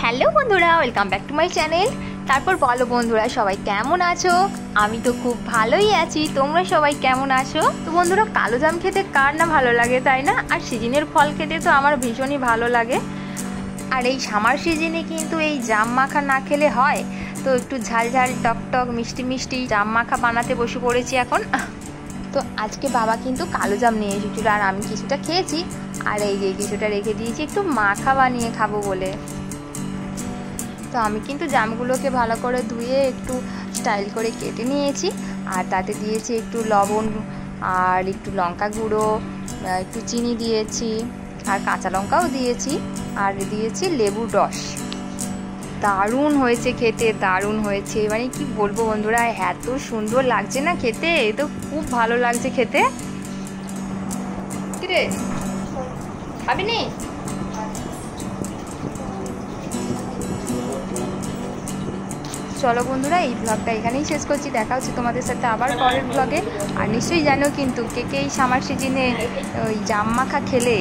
Hello বন্ধুরা, welcome back to my channel. তারপর বলো বন্ধুরা, সবাই কেমন আছো? আমি তো খুব ভালোই আছি। তোমরা সবাই কেমন আছো? তো বন্ধুরা, কালো জাম খেতে কার না ভালো লাগে, তাই না? আর সিজনের ফল খেতে তো আমার ভীষণই ভালো লাগে। আর এই সামার সিজনে কিন্তু এই জাম মাখা না খেলে হয়? তো একটু ঝাল ঝাল টক টক মিষ্টি মিষ্টি জাম মাখা বানাতে বসে পড়েছি এখন। তো আজকে বাবা কিন্তু কালো জাম নিয়ে এসেছিল, আর আমি কিছুটা খেয়েছি, আর এই যে কিছুটা রেখে দিয়েছি একটু মাখা বানিয়ে খাবো বলে। তো আমি কিন্তু জামগুলোকে ভালো করে ধুয়ে একটু স্টাইল করে কেটে নিয়েছি, আর তাতে দিয়েছি একটু লবণ আর একটু লঙ্কা গুঁড়ো, একটু চিনি দিয়েছি, আর কাঁচা লঙ্কাও দিয়েছি, আর দিয়েছি লেবুর রস। দারুণ হয়েছে খেতে, দারুণ হয়েছে, মানে কি বলবো বন্ধুরা, এত সুন্দর লাগছে না খেতে, তো খুব ভালো লাগছে খেতে। কিরে খাবি নি? চলো বন্ধুরা, এই ব্লগটা এখানেই শেষ করছি। দেখা হচ্ছে তোমাদের সাথে আবার পরের ব্লগে। আর নিশ্চয়ই জানো কিন্তু কে কে এই সামার সিজনে ওই জাম মাখা খেলে।